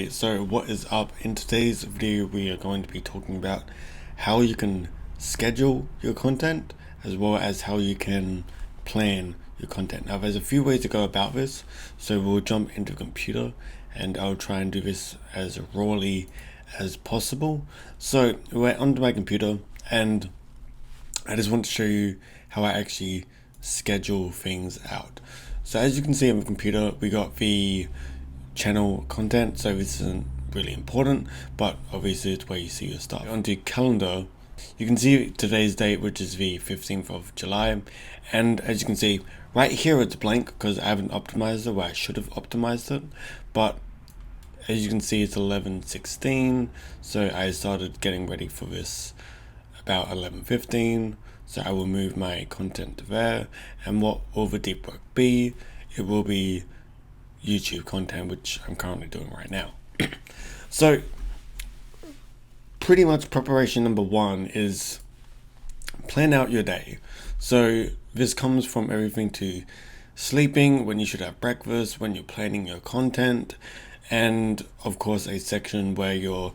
Okay, so what is up? In today's video, we are going to be talking about how you can schedule your content as well as how you can plan your content. Now, there's a few ways to go about this, so we'll jump into the computer and I'll try and do this as rawly as possible. So we're onto my computer and I just want to show you how I actually schedule things out. So as you can see on the computer, we got the channel content, so this isn't really important, but obviously it's where you see your stuff. Onto calendar, you can see today's date, which is the 15th of July, and as you can see right here it's blank because I haven't optimized it where I should have optimized it, but as you can see it's 11:16, so I started getting ready for this about 11:15, so I will move my content to there. And what will the deep work be? It will be YouTube content, which I'm currently doing right now. So pretty much preparation number one is plan out your day. So this comes from everything to sleeping, when you should have breakfast, when you're planning your content, and of course a section where you're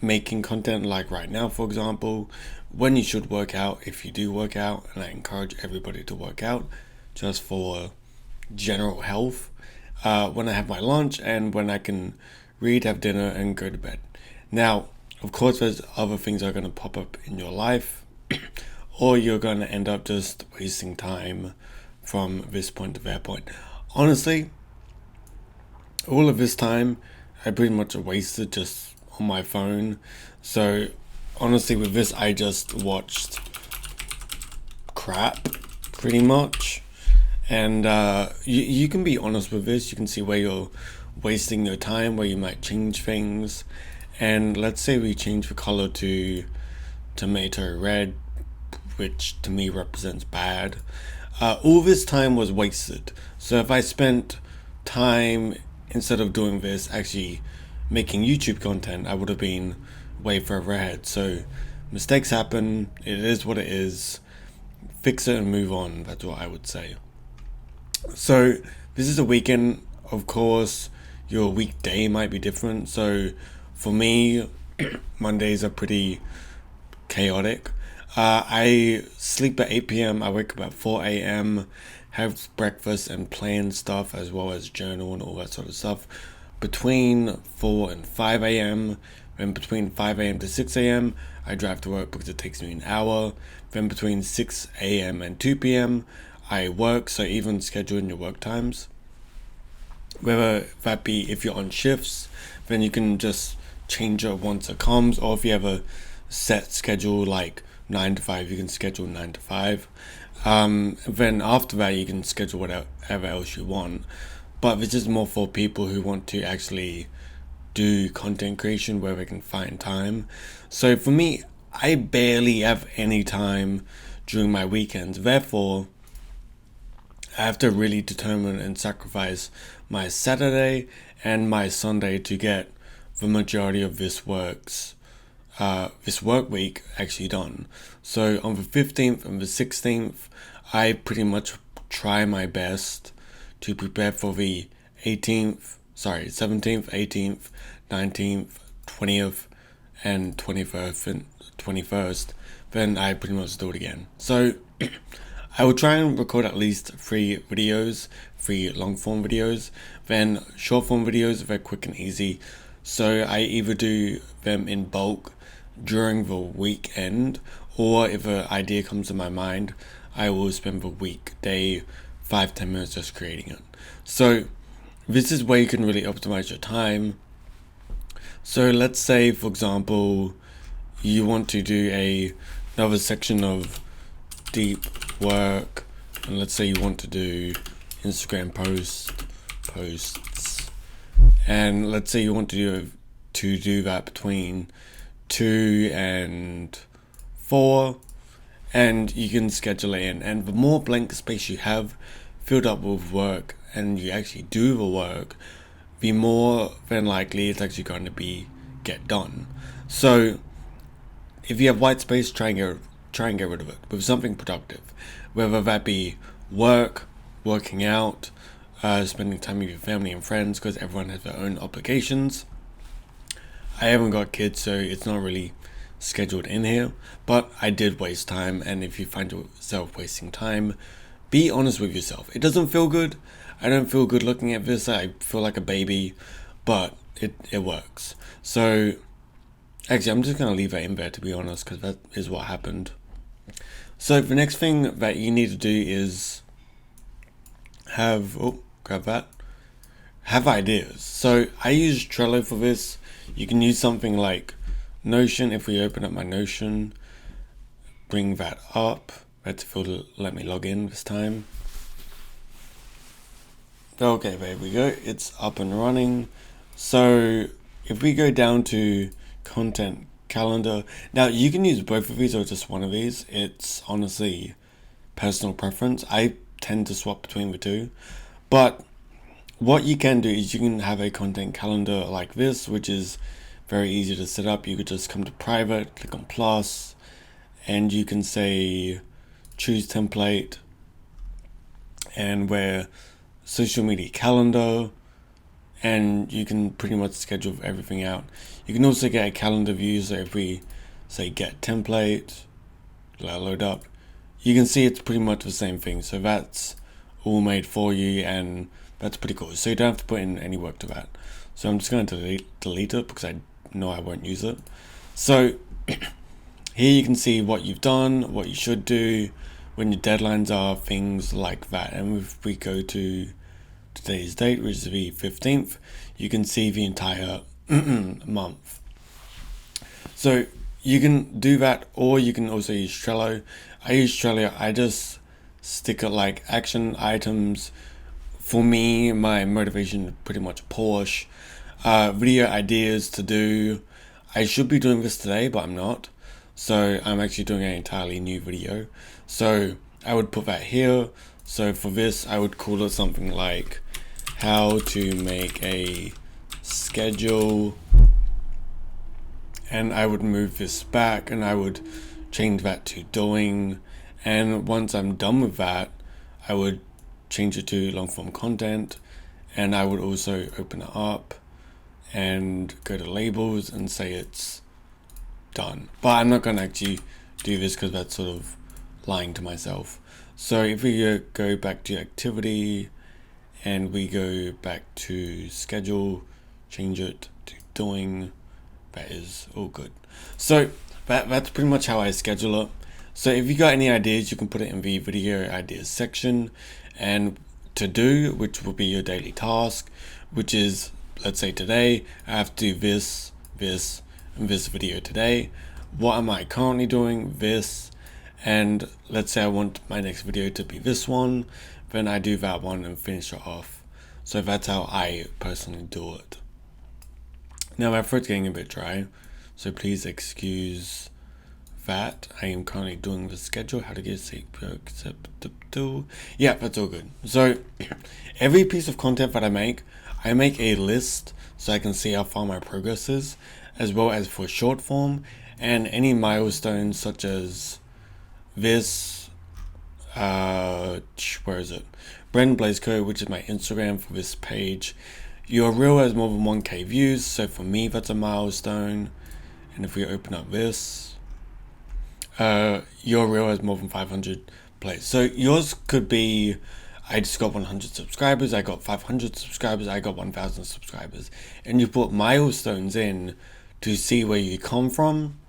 making content, like right now for example, when you should work out if you do work out, and I encourage everybody to work out just for general health, when I have my lunch, and when I can read, have dinner, and go to bed. Now, of course, there's other things that are going to pop up in your life, or you're going to end up just wasting time from this point to that point. Honestly, all of this time, I pretty much wasted just on my phone. So, honestly, with this, I just watched crap, pretty much. And you can be honest with this. You can see where you're wasting your time, where you might change things. And let's say we change the color to tomato red, which to me represents bad. All this time was wasted. So if I spent time, instead of doing this, actually making YouTube content, I would have been way further ahead. So mistakes happen. It is what it is. Fix it and move on. That's what I would say. So this is a weekend. Of course, your weekday might be different. So for me, Mondays are pretty chaotic. I sleep at 8 p.m. I wake up at 4 a.m. have breakfast and plan stuff, as well as journal and all that sort of stuff between 4 and 5 a.m. Then between 5 a.m. to 6 a.m. I drive to work because it takes me an hour. Then between 6 a.m. and 2 p.m. I work, so even scheduling your work times, whether that be if you're on shifts, then you can just change it once it comes, or if you have a set schedule like 9 to 5, you can schedule 9 to 5. Then after that, you can schedule whatever else you want. But this is more for people who want to actually do content creation where they can find time. So for me, I barely have any time during my weekends. Therefore, I have to really determine and sacrifice my Saturday and my Sunday to get the majority of this work week actually done. So on the 15th and the 16th, I pretty much try my best to prepare for the 17th, 18th, 19th, 20th, and 21st. Then I pretty much do it again. So I will try and record at least 3 long form videos, then short form videos if they're quick and easy. So I either do them in bulk during the weekend, or if an idea comes to my mind, I will spend the weekday 5-10 minutes just creating it. So this is where you can really optimize your time. So let's say, for example, you want to do another section of deep work, and let's say you want to do Instagram posts, and let's say you want to do that between 2 and 4, and you can schedule it in. And the more blank space you have filled up with work and you actually do the work, the more than likely it's actually going to get done. So if you have white space, try and get rid of it with something productive, whether that be working out, spending time with your family and friends, because everyone has their own obligations. I haven't got kids, so it's not really scheduled in here, but I did waste time. And if you find yourself wasting time, be honest with yourself. It doesn't feel good. I don't feel good looking at this. I feel like a baby, but it works. So actually, I'm just gonna leave that in there, to be honest, because that is what happened. So the next thing that you need to do is grab that, have ideas. So I use Trello for this. You can use something like Notion. If we open up my Notion, bring that up. Let's let me log in this time. Okay, there we go. It's up and running. So if we go down to content calendar, now you can use both of these or just one of these. It's honestly personal preference. I tend to swap between the two, but what you can do is you can have a content calendar like this, which is very easy to set up. You could just come to private, click on plus, and you can say choose template, and where social media calendar, and you can pretty much schedule everything out. You can also get a calendar view. So if we say get template, load up, you can see it's pretty much the same thing. So that's all made for you, and that's pretty cool. So you don't have to put in any work to that. So I'm just going to delete it because I know I won't use it. So here you can see what you've done, what you should do, when your deadlines are, things like that. And if we go to today's date, which is the 15th, you can see the entire month. So you can do that, or you can also use Trello. I use Trello. I just stick it like action items. For me, my motivation is pretty much Porsche. Video ideas to do. I should be doing this today, but I'm not. So I'm actually doing an entirely new video. So I would put that here. So for this, I would call it something like how to make a schedule. And I would move this back, and I would change that to doing. And once I'm done with that, I would change it to long form content. And I would also open it up and go to labels and say it's done. But I'm not going to actually do this because that's sort of lying to myself. So if we go back to activity and we go back to schedule, change it to doing, that is all good. So that's pretty much how I schedule it. So if you got any ideas, you can put it in the video ideas section. And to do, which will be your daily task, which is, let's say today I have to do this, and this video today. What am I currently doing? This. And let's say I want my next video to be this one, then I do that one and finish it off. So that's how I personally do it. Now my throat's getting a bit dry, so please excuse that. I am currently doing the schedule, how to get acceptable. Yeah, that's all good. So every piece of content that I make a list so I can see how far my progress is, as well as for short form and any milestones such as this, where is it? Brendan Blazeco, which is my Instagram for this page. Your reel has more than 1K views, so for me that's a milestone. And if we open up this, your reel has more than 500 plays. So yours could be, I just got 100 subscribers, I got 500 subscribers, I got 1,000 subscribers. And you put milestones in to see where you come from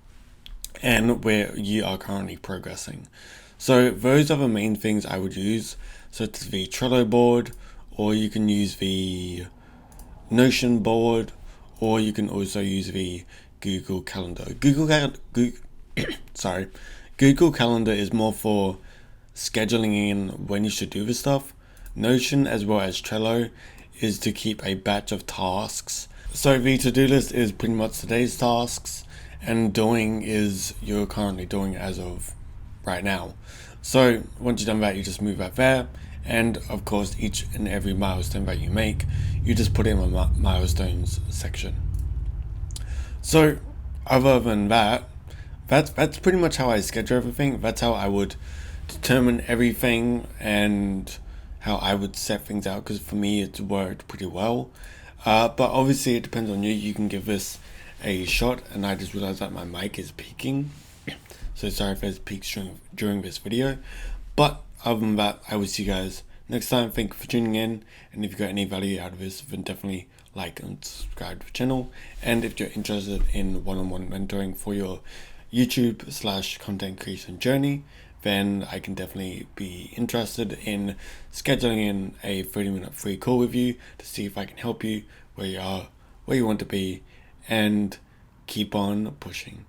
and where you are currently progressing. So those are the main things I would use. So it's the Trello board, or you can use the Notion board, or you can also use the Google Calendar. Google Calendar is more for scheduling in when you should do this stuff. Notion, as well as Trello, is to keep a batch of tasks. So the to-do list is pretty much today's tasks, and doing is you're currently doing as of right now. So once you've done that, you just move that there. And of course, each and every milestone that you make, you just put it in a milestones section. So other than that, that's pretty much how I schedule everything. That's how I would determine everything and how I would set things out, because for me it's worked pretty well. But obviously it depends on you. You can give this a shot and I just realized that my mic is peaking. So sorry if it peaks during this video. But other than that, I will see you guys next time. Thank you for tuning in. And if you got any value out of this, then definitely like and subscribe to the channel. And if you're interested in one-on-one mentoring for your YouTube/content creation journey, then I can definitely be interested in scheduling in a 30-minute free call with you to see if I can help you where you are, where you want to be, and keep on pushing.